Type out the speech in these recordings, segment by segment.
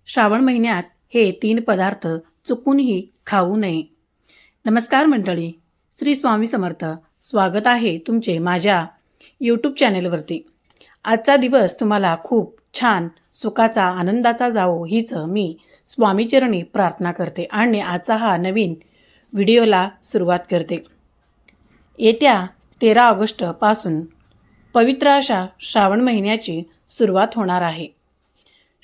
श्रावण महिन्यात हे 3 पदार्थ चुकूनही खाऊ नये. नमस्कार मंडळी, श्री स्वामी समर्थ. स्वागत आहे तुमचे माझ्या यूट्यूब चॅनेलवरती. आजचा दिवस तुम्हाला खूप छान सुखाचा आनंदाचा जावो हीच मी स्वामीचरणी प्रार्थना करते आणि आजचा हा नवीन व्हिडिओला सुरुवात करते. येत्या 13 ऑगस्टपासून पवित्र अशा श्रावण महिन्याची सुरुवात होणार आहे.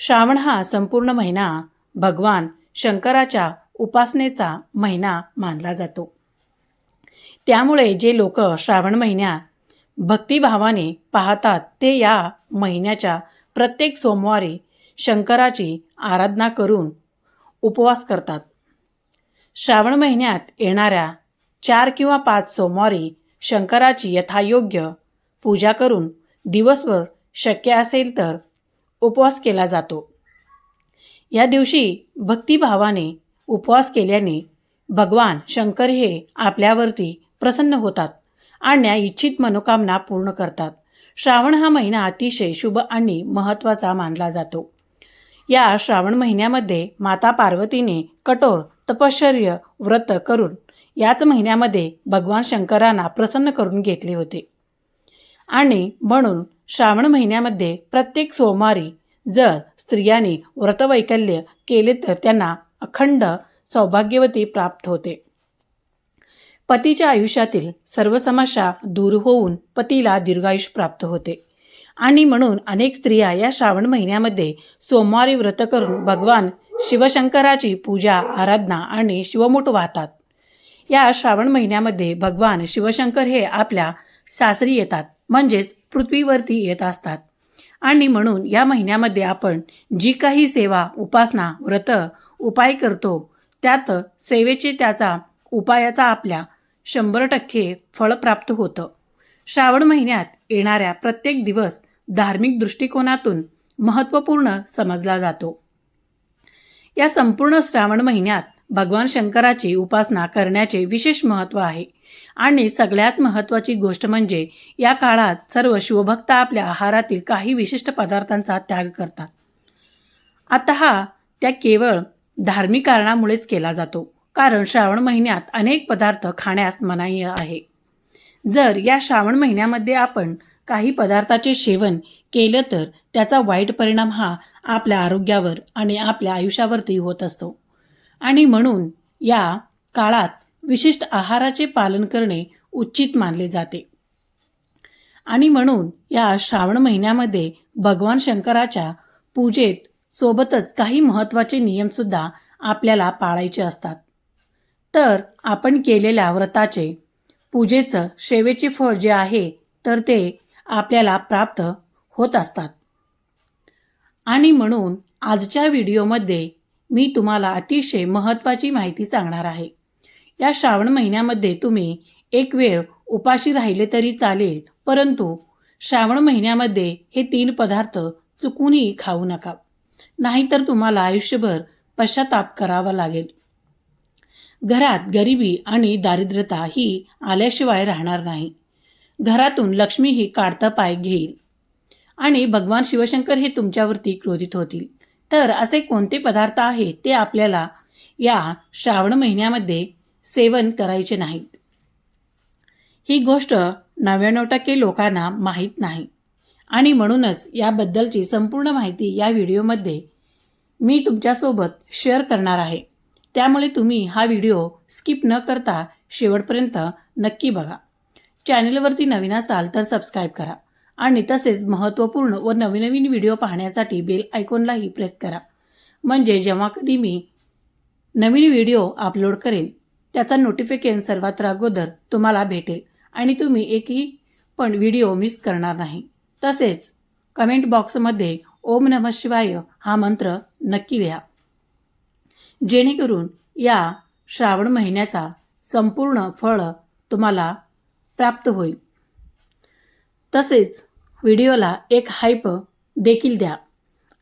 श्रावण हा संपूर्ण महिना भगवान शंकराच्या उपासनेचा महिना मानला जातो. त्यामुळे जे लोक श्रावण महिन्यात भक्तिभावाने पाहतात ते या महिन्याच्या प्रत्येक सोमवारी शंकराची आराधना करून उपवास करतात. श्रावण महिन्यात येणाऱ्या 4 किंवा 5 सोमवारी शंकराची यथायोग्य पूजा करून दिवसभर शक्य असेल तर उपवास केला जातो. या दिवशी भक्तिभावाने उपवास केल्याने भगवान शंकर हे आपल्यावरती प्रसन्न होतात आणि इच्छित मनोकामना पूर्ण करतात. श्रावण हा महिना अतिशय शुभ आणि महत्त्वाचा मानला जातो. या श्रावण महिन्यामध्ये माता पार्वतीने कठोर तपश्चर्य व्रत करून याच महिन्यामध्ये भगवान शंकरांना प्रसन्न करून घेतले होते आणि म्हणून श्रावण महिन्यामध्ये प्रत्येक सोमवारी जर स्त्रियांनी व्रतवैकल्य केले तर त्यांना अखंड सौभाग्यवती प्राप्त होते. पतीच्या आयुष्यातील सर्व समस्या दूर होऊन पतीला दीर्घायुष्य प्राप्त होते आणि म्हणून अनेक स्त्रिया या श्रावण महिन्यामध्ये सोमवारी व्रत करून भगवान शिवशंकराची पूजा आराधना आणि शिवमुठ वाहतात. या श्रावण महिन्यामध्ये भगवान शिवशंकर हे आपल्या सासरी येतात, म्हणजेच पृथ्वीवरती येत असतात आणि म्हणून या महिन्यामध्ये आपण जी काही सेवा उपासना व्रत उपाय करतो त्यात सेवेचे त्याचा उपायाचा आपल्या 100% फळ प्राप्त होतं. श्रावण महिन्यात येणाऱ्या प्रत्येक दिवस धार्मिक दृष्टिकोनातून महत्त्वपूर्ण समजला जातो. या संपूर्ण श्रावण महिन्यात भगवान शंकराची उपासना करण्याचे विशेष महत्त्व आहे आणि सगळ्यात महत्त्वाची गोष्ट म्हणजे या काळात सर्व शिवभक्त आपल्या आहारातील काही विशिष्ट पदार्थांचा त्याग करतात. आता हा त्या केवळ धार्मिक कारणामुळेच केला जातो, कारण श्रावण महिन्यात अनेक पदार्थ खाण्यास मनाई आहे. जर या श्रावण महिन्यामध्ये आपण काही पदार्थाचे सेवन केलं तर त्याचा वाईट परिणाम हा आपल्या आरोग्यावर आणि आपल्या आयुष्यावरती होत असतो आणि म्हणून या काळात विशिष्ट आहाराचे पालन करणे उचित मानले जाते. आणि म्हणून या श्रावण महिन्यामध्ये भगवान शंकराच्या पूजेत सोबतच काही महत्त्वाचे नियमसुद्धा आपल्याला पाळायचे असतात. तर आपण केलेल्या व्रताचे पूजेचं सेवेचे फळ जे आहे तर ते आपल्याला प्राप्त होत असतात. आणि म्हणून आजच्या व्हिडिओमध्ये मी तुम्हाला अतिशय महत्त्वाची माहिती सांगणार आहे. या श्रावण महिन्यामध्ये तुम्ही एक वेळ उपाशी राहिले तरी चालेल, परंतु श्रावण महिन्यामध्ये हे 3 पदार्थ चुकूनही खाऊ नका, नाहीतर तुम्हाला आयुष्यभर पश्चाताप करावा लागेल. घरात गरिबी आणि दारिद्र्यता ही आल्याशिवाय राहणार नाही. घरातून लक्ष्मी ही काढता पाय घेईल आणि भगवान शिवशंकर हे तुमच्यावरती क्रोधित होतील. तर असे कोणते पदार्थ आहेत ते आपल्याला या श्रावण महिन्यामध्ये सेवन करायचे नाहीत. ही गोष्ट 99% लोकांना माहीत नाही आणि म्हणूनच याबद्दलची संपूर्ण माहिती या व्हिडिओमध्ये मी तुमच्यासोबत शेअर करणार आहे. त्यामुळे तुम्ही हा व्हिडिओ स्किप न करता शेवटपर्यंत नक्की बघा. चॅनलवरती नवीन असाल तर सबस्क्राईब करा आणि तसेच महत्त्वपूर्ण व नवीन व्हिडिओ पाहण्यासाठी बेल आयकॉनलाही प्रेस करा, म्हणजे जेव्हा कधी मी नवीन व्हिडिओ अपलोड करेन त्याचा नोटिफिकेशन सर्वात अगोदर तुम्हाला भेटेल आणि तुम्ही एकही पण व्हिडिओ मिस करणार नाही. तसेच कमेंट बॉक्समध्ये ओम नमः शिवाय हा मंत्र नक्की लिहा, जेणेकरून या श्रावण महिन्याचा संपूर्ण फळ तुम्हाला प्राप्त होईल. तसेच व्हिडिओला एक हाईप देखील द्या.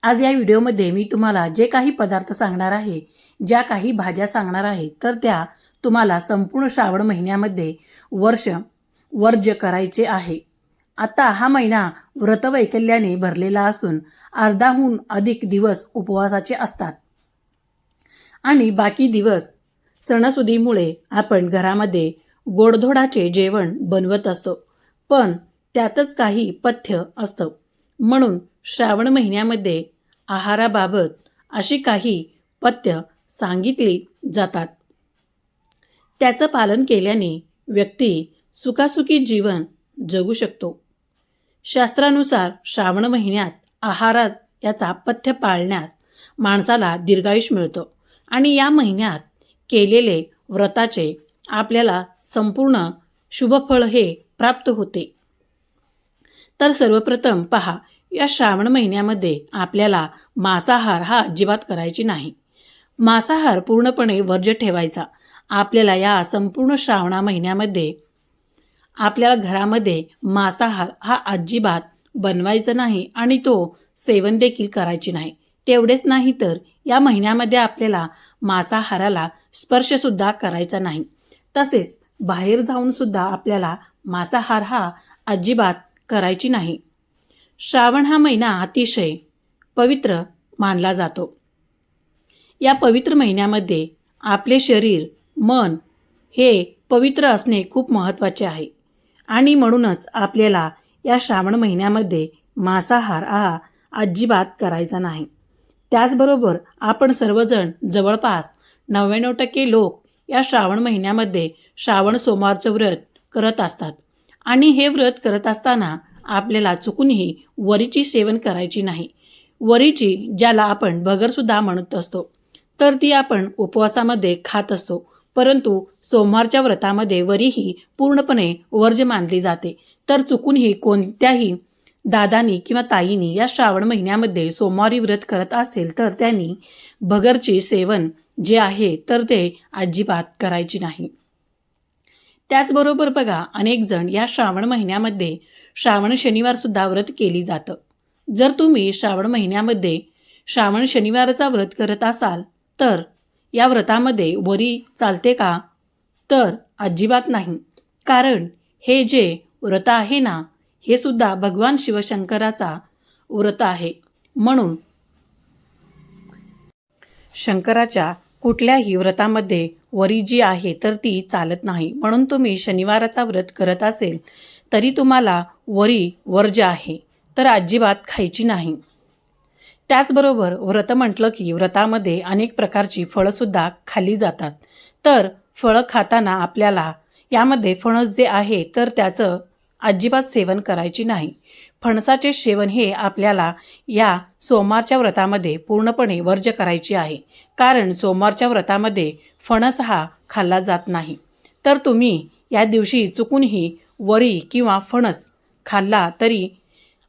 आज या व्हिडिओमध्ये मी तुम्हाला जे काही पदार्थ सांगणार आहे, ज्या काही भाज्या सांगणार आहे, तर त्या तुम्हाला संपूर्ण श्रावण महिन्यामध्ये वर्ज्य करायचे आहे आता हा महिना व्रतवैकल्याने भरलेला असून अर्धाहून अधिक दिवस उपवासाचे असतात आणि बाकी दिवस सणासुदीमुळे आपण घरामध्ये गोडधोडाचे जेवण बनवत असतो, पण त्यातच काही पथ्य असतं. म्हणून श्रावण महिन्यामध्ये आहाराबाबत अशी काही पथ्य सांगितली जातात. त्याचं पालन केल्याने व्यक्ती सुखासुखी जीवन जगू शकतो. शास्त्रानुसार श्रावण महिन्यात आहारात याचा पथ्य पाळण्यास माणसाला दीर्घायुष्य मिळतं आणि या महिन्यात केलेले व्रताचे आपल्याला संपूर्ण शुभफळ हे प्राप्त होते. तर सर्वप्रथम पहा, या श्रावण महिन्यामध्ये आपल्याला मांसाहार हा अजिबात करायची नाही. मांसाहार पूर्णपणे वर्ज्य ठेवायचा. आपल्याला या संपूर्ण श्रावण महिन्यामध्ये आपल्याला घरामध्ये मांसाहार हा अजिबात बनवायचा नाही आणि तो सेवन देखील करायची नाही. तेवढेच नाही तर या महिन्यामध्ये आपल्याला मांसाहाराला स्पर्शसुद्धा करायचा नाही. तसेच बाहेर जाऊन सुद्धा आपल्याला मांसाहार हा अजिबात करायची नाही. श्रावण हा महिना अतिशय पवित्र मानला जातो. या पवित्र महिन्यामध्ये आपले शरीर, मन हे पवित्र असणे खूप महत्त्वाचे आहे आणि म्हणूनच आपल्याला या श्रावण महिन्यामध्ये मांसाहार हा अजिबात करायचा नाही. त्याचबरोबर आपण सर्वजण जवळपास 99% लोक या श्रावण महिन्यामध्ये श्रावण सोमवारचं व्रत करत असतात आणि हे व्रत करत असताना आपल्याला चुकूनही वरीची सेवन करायची नाही. वरीची, ज्याला आपण भगरसुद्धा म्हणत असतो, तर ती आपण उपवासामध्ये खात असतो, परंतु सोमवारच्या व्रतामध्ये वरी ही पूर्णपणे वर्ज्य मानली जाते. तर चुकूनही कोणत्याही दादानी किंवा ताईनी या श्रावण महिन्यामध्ये सोमवारी व्रत करत असेल तर त्यांनी भगरची सेवन जे आहे तर ते अजिबात करायची नाही. त्याचबरोबर बघा, अनेक जण या श्रावण महिन्यामध्ये श्रावण शनिवार सुद्धा व्रत केली जातं. जर तुम्ही श्रावण महिन्यामध्ये श्रावण शनिवारचा व्रत करत असाल तर या व्रतामध्ये वरी चालते का? तर अजिबात नाही. कारण हे जे व्रत आहे ना, हे सुद्धा भगवान शिवशंकराचा व्रत आहे. म्हणून शंकराच्या कुठल्याही व्रतामध्ये वरी जी आहे तर ती चालत नाही. म्हणून तुम्ही शनिवाराचा व्रत करत असेल तरी तुम्हाला वरी वर्ज्य आहे, तर अजिबात खायची नाही. त्याचबरोबर व्रत म्हटलं की व्रतामध्ये अनेक प्रकारची फळंसुद्धा खाल्ली जातात. तर फळं खाताना आपल्याला यामध्ये फणस जे आहे तर त्याचं अजिबात सेवन करायची नाही. फणसाचे सेवन हे आपल्याला या सोमवारच्या व्रतामध्ये पूर्णपणे वर्ज्य करायचे आहे. कारण सोमवारच्या व्रतामध्ये फणस हा खाल्ला जात नाही. तर तुम्ही या दिवशी चुकूनही वरी किंवा फणस खाल्ला तरी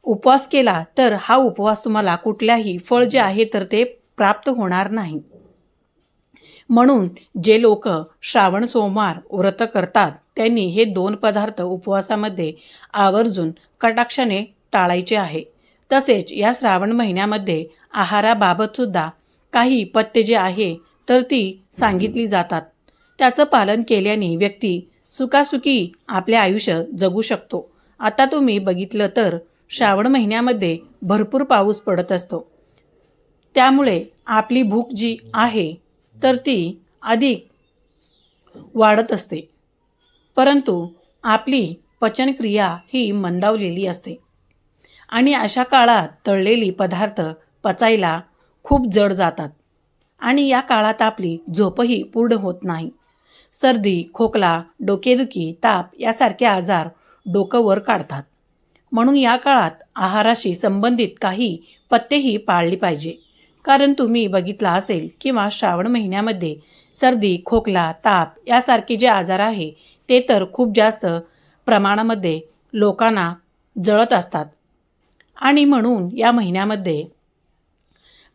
उपवास केला तर हा उपवास तुम्हाला कुठल्याही फळ जे आहे तर ते प्राप्त होणार नाही. म्हणून जे लोक श्रावण सोमवार व्रत करतात त्यांनी हे 2 पदार्थ उपवासामध्ये आवर्जून कटाक्षाने टाळायचे आहे. तसेच या श्रावण महिन्यामध्ये आहाराबाबत सुद्धा काही पथ्य जे आहे तर ती सांगितली जातात. त्याचं पालन केल्याने व्यक्ती सुखासुखी आपले आयुष्य जगू शकतो. आता तुम्ही बघितलं तर श्रावण महिन्यामध्ये भरपूर पाऊस पडत असतो. त्यामुळे आपली भूक जी आहे तर ती अधिक वाढत असते, परंतु आपली पचनक्रिया ही मंदावलेली असते आणि अशा काळात तळलेली पदार्थ पचायला खूप जड जातात आणि या काळात आपली झोपही पूर्ण होत नाही. सर्दी, खोकला, डोकेदुखी, ताप यासारखे आजार डोकं वर काढतात. म्हणून या काळात आहाराशी संबंधित काही पथ्येही पाळली पाहिजे. कारण तुम्ही बघितलं असेल किंवा श्रावण महिन्यामध्ये सर्दी, खोकला, ताप यासारखे जे आजार आहे ते तर खूप जास्त प्रमाणामध्ये लोकांना जळत असतात आणि म्हणून या महिन्यामध्ये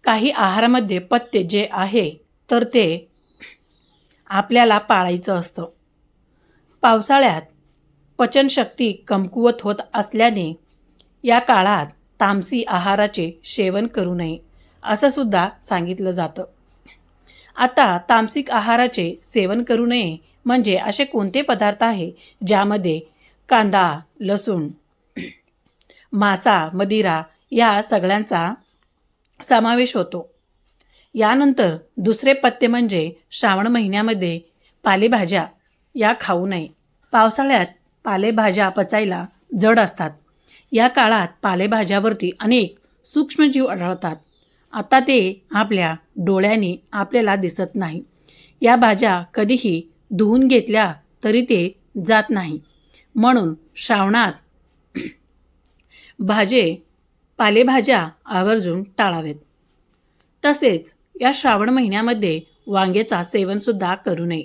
काही आहारामध्ये पथ्य जे आहे तर ते आपल्याला पाळायचं असतं. पावसाळ्यात पचनशक्ती कमकुवत होत असल्याने या काळात तामसी आहाराचे सेवन करू नये असं सुद्धा सांगितलं जातं. आता तामसिक आहाराचे सेवन करू नये म्हणजे असे कोणते पदार्थ आहे ज्यामध्ये कांदा, लसूण, मासा, मदिरा या सगळ्यांचा समावेश होतो. यानंतर दुसरे पथ्य म्हणजे श्रावण महिन्यामध्ये पालेभाज्या या खाऊ नये. पावसाळ्यात पालेभाज्या पचायला जड असतात. या काळात पालेभाज्यावरती अनेक सूक्ष्मजीव आढळतात. आता ते आपल्या डोळ्यांनी आपल्याला दिसत नाही. या भाज्या कधीही धुवून घेतल्या तरी ते जात नाही. म्हणून श्रावणात पालेभाज्या आवर्जून टाळावेत. तसेच या श्रावण महिन्यामध्ये वांग्याचा सेवनसुद्धा करू नये.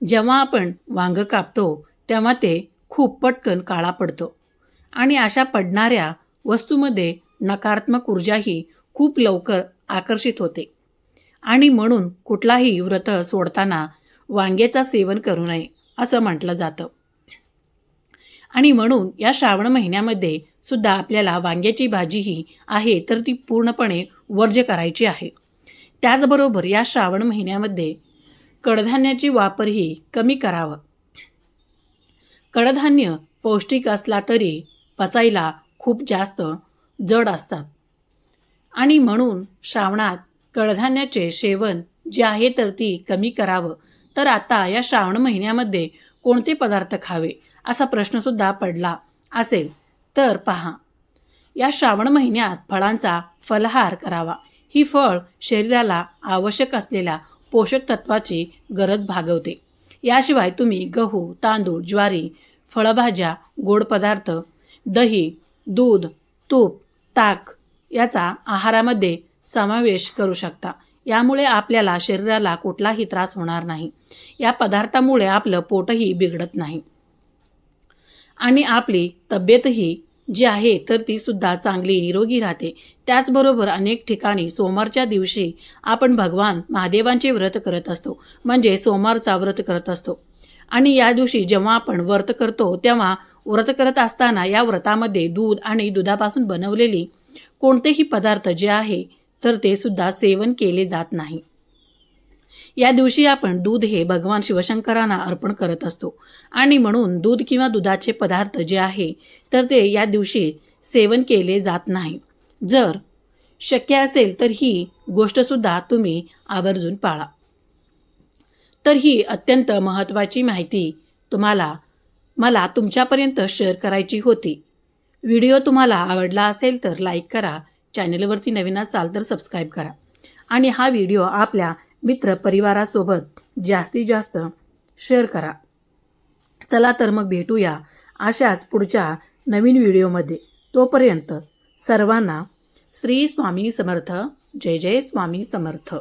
जेव्हा आपण वांगं कापतो तेव्हा ते खूप पटकन काळा पडतो आणि अशा पडणाऱ्या वस्तूमध्ये नकारात्मक ऊर्जाही खूप लवकर आकर्षित होते आणि म्हणून कुठलाही व्रत सोडताना वांग्याचा सेवन करू नये असं म्हटलं जातं. आणि म्हणून या श्रावण महिन्यामध्ये सुद्धा आपल्याला वांग्याची भाजी ही आहे तर ती पूर्णपणे वर्ज्य करायची आहे. त्याचबरोबर या श्रावण महिन्यामध्ये कडधान्याची वापरही कमी करावं. कडधान्य पौष्टिक असला तरी पचायला खूप जास्त जड असतात आणि म्हणून श्रावणात कडधान्याचे सेवन जे आहे तर ती कमी करावं. तर आता या श्रावण महिन्यामध्ये कोणते पदार्थ खावे असा प्रश्नसुद्धा पडला असेल तर पहा, या श्रावण महिन्यात फळांचा फलाहार करावा. ही फळ शरीराला आवश्यक असलेल्या पोषक तत्वाची गरज भागवते. याशिवाय तुम्ही गहू, तांदूळ, ज्वारी, फळभाज्या, गोड पदार्थ, दही, दूध, तूप, ताक याचा आहारामध्ये समावेश करू शकता. यामुळे आपल्याला शरीराला कुठलाही त्रास होणार नाही. या पदार्थामुळे आपलं पोटही बिघडत नाही आणि आपली तब्येतही जी आहे तर ती सुद्धा चांगली निरोगी राहते. त्याचबरोबर अनेक ठिकाणी सोमवारच्या दिवशी आपण भगवान महादेवांचे व्रत करत असतो, म्हणजे सोमवारचा व्रत करत असतो. आणि या दिवशी जेव्हा आपण व्रत करतो तेव्हा व्रत करत असताना या व्रतामध्ये दूध आणि दुधापासून बनवलेली कोणतेही पदार्थ जे आहे तर ते सुद्धा सेवन केले जात नाही. या दिवशी आपण दूध हे भगवान शिवशंकरांना अर्पण करत असतो आणि म्हणून दूध किंवा दुधाचे पदार्थ जे आहे तर ते या दिवशी सेवन केले जात नाही. जर शक्य असेल तर ही गोष्टसुद्धा तुम्ही आवर्जून पाळा. तर ही अत्यंत महत्त्वाची माहिती मला तुमच्यापर्यंत शेअर करायची होती. व्हिडिओ तुम्हाला आवडला असेल तर लाईक करा, चॅनलवरती नवीन असाल तर सबस्क्राईब करा आणि हा व्हिडिओ आपल्या मित्र परिवारासोबत जास्तीत जास्त शेअर करा. चला तर मग भेटूया अशाच पुढच्या नवीन व्हिडिओमध्ये. तोपर्यंत सर्वांना श्री स्वामी समर्थ. जय जय स्वामी समर्थ.